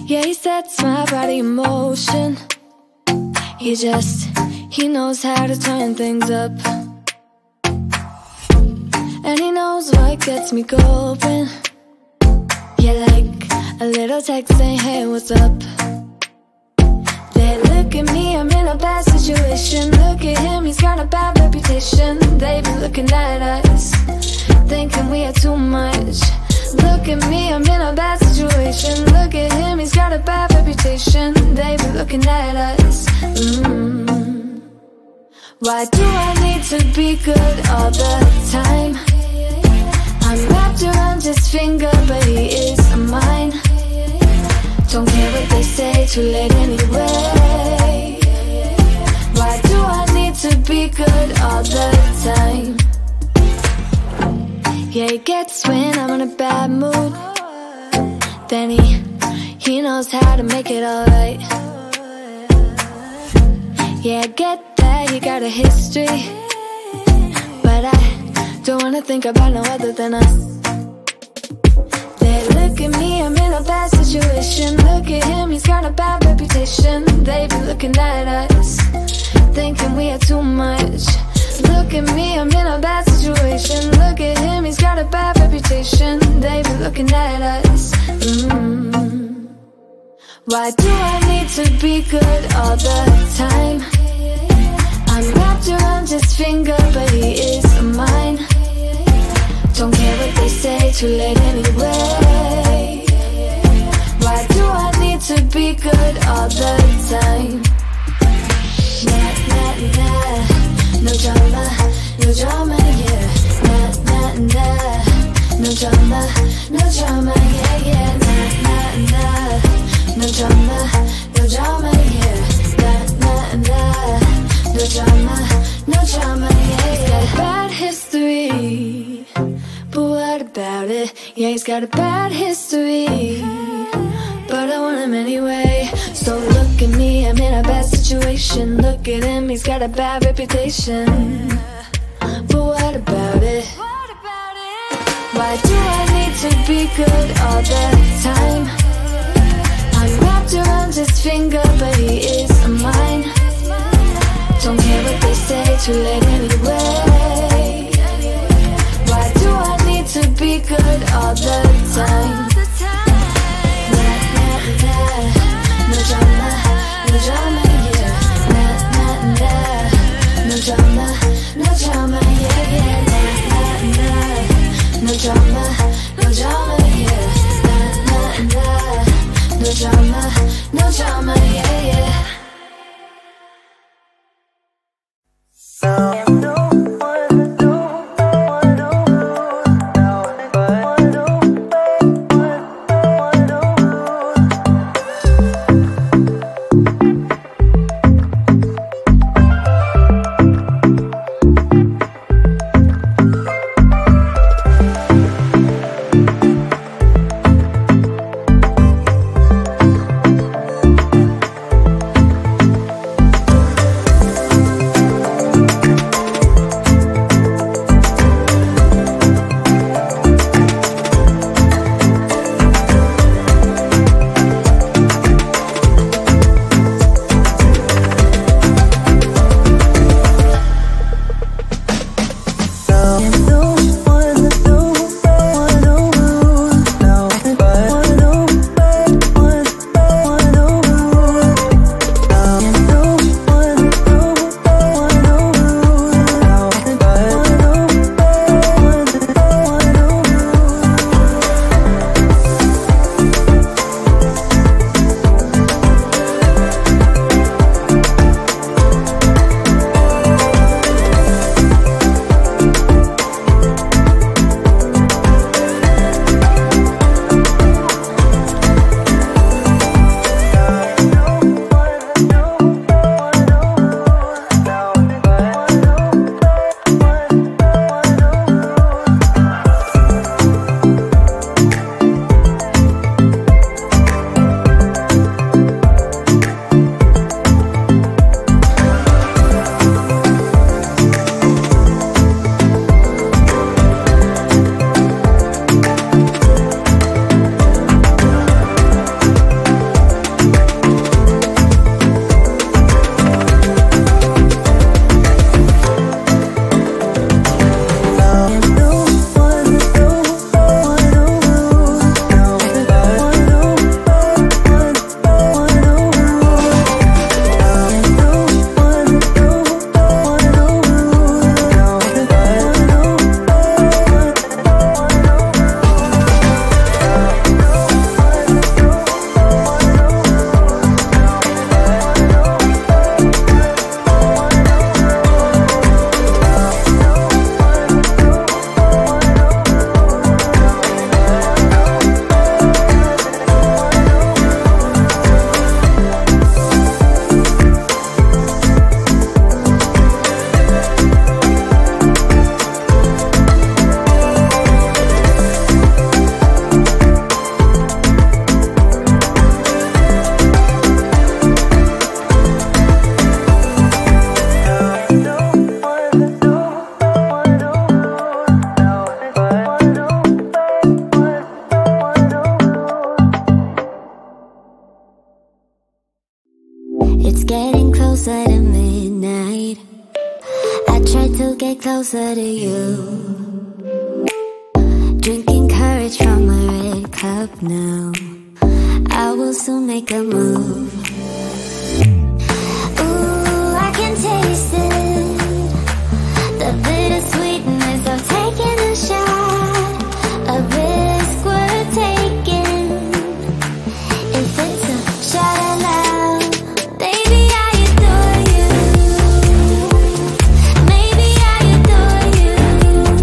Yeah, he sets my body in motion. He knows how to turn things up. And he knows what gets me going. Yeah, like a little text saying, hey, what's up? They look at me, I'm in a bad situation. Look at him, he's got a bad reputation. They be looking at us, thinking we are too much. Look at me, I'm in a bad situation. Look at him, he's got a bad reputation. They be looking at us. Why do I need to be good all the time? I'm wrapped around his finger, but he is mine. Don't care what they say, too late anyway. Why do I need to be good all the time? Yeah, he gets when I'm in a bad mood. Then he knows how to make it alright. Yeah, I get that he got a history, but I don't wanna think about no other than us. They look at me, I'm in a bad situation. Look at him, he's got a bad reputation. They be looking at us, thinking we are too much. Look at me, I'm in a bad situation. Look at him, he's got a bad reputation. They be looking at us. Why do I need to be good all the time? I'm wrapped around his finger, but he is mine. Don't care what they say, too late anyway. Why do I need to be good all the time? Nah, nah, nah. No drama, yeah. Nah, nah, nah. No drama, yeah. Nah, nah, nah. No drama, yeah. Nah, nah, nah. No drama, yeah. He's got a bad history, but what about it? Yeah, he's got a bad history, but I want him anyway. So look at me, I'm in a bad situation. Look at him, he's got a bad reputation, but what about it? Why do I need to be good all the time? I'm wrapped around his finger, but he is mine. Don't care what they say, too late anyway. Why do I need to be good all the time? Nah, nah, nah. No drama, yeah. Nah, nah, nah. No drama, yeah. Nah, nah, nah. No drama, yeah. Nah, nah, nah. No drama, yeah. closer to midnight. I try to get closer to you, drinking courage from a red cup now. I will soon make a move. Ooh, I can taste it, the bittersweetness of taking a shot, a risk worth taking. If it's a shot at love, baby, I adore you. Maybe I adore you.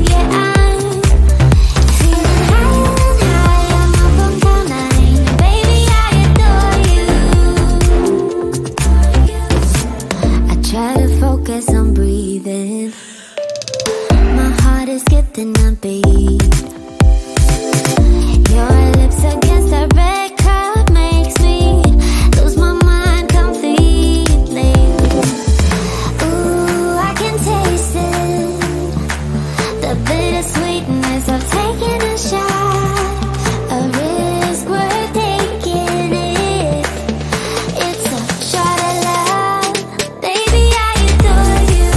Yeah, I'm feeling higher and higher. I'm up on cloud nine. Baby, I adore you. I try to focus on breathing. My heart is skipping a beat. Your lips against a red cup makes me lose my mind completely. Ooh, I can taste it, the bittersweetness of taking a shot, a risk worth taking it. It's a shot at love, baby, I adore you.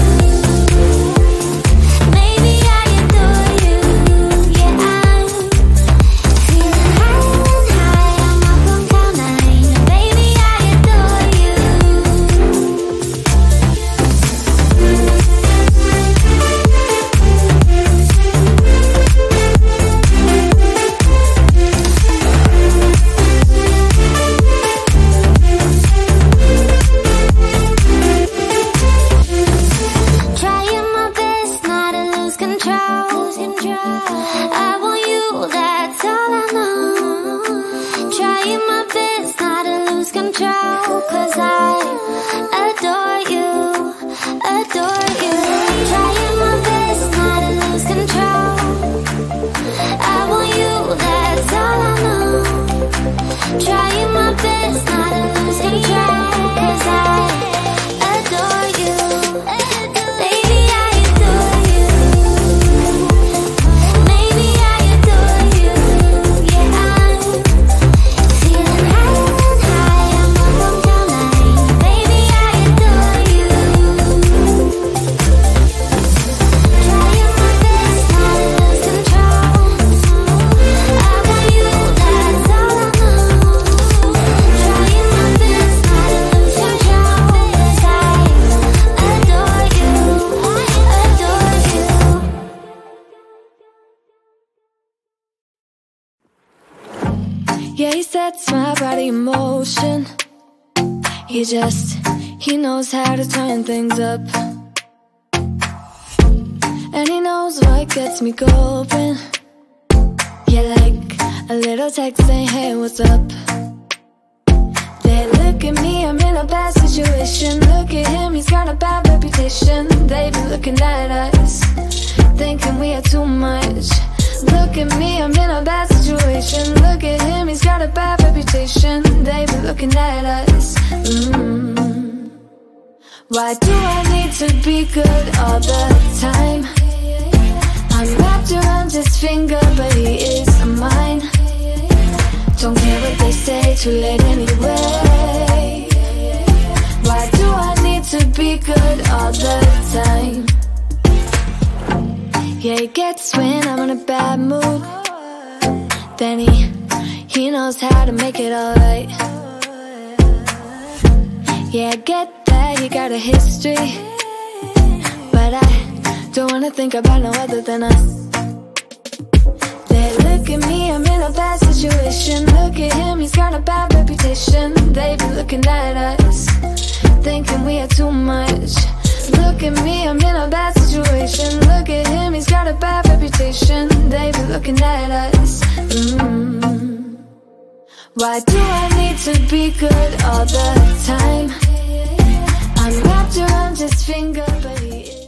Maybe I adore you. Yeah, I'm feeling higher and higher. I'm up on cloud nine. Baby, I adore you. Trying my best not to lose control. I want you, that's all I know. Trying my best not to lose control, 'cause I adore you, adore you. Trying my best not to lose control. I want you, that's all I know. Trying my best not to lose control, 'cause I adore you. Baby, I adore you. Maybe I adore you. Yeah, I'm feeling higher and higher. I'm up on cloud nine. Baby, I adore you. Trying my best not to lose control. I want you, that's all I know. Trying my best not to lose control, 'cause I adore you, adore you. Yeah, he sets my body in motion. He knows how to turn things up. And he knows what gets me going. Yeah, like a little text saying, hey, what's up? They look at me, I'm in a bad situation. Look at him, he's got a bad reputation. They be looking at us, thinking we are too much. Look at me, I'm in a bad situation. Look at him, he's got a bad reputation. They be looking at us. Why do I need to be good all the time? I'm wrapped around his finger, but he is mine. Don't care what they say, too late anyway. Why do I need to be good all the time? Yeah, he gets when I'm in a bad mood. Then he knows how to make it alright. Yeah, I get that you got a history, but I don't wanna think about no other than us. They look at me, I'm in a bad situation. Look at him, he's got a bad reputation. They be looking at us, thinking we are too much. Look at me, I'm in a bad situation. Look at him, he's got a bad reputation. They be looking at us. Why do I need to be good all the time? I'm wrapped around his finger, but he is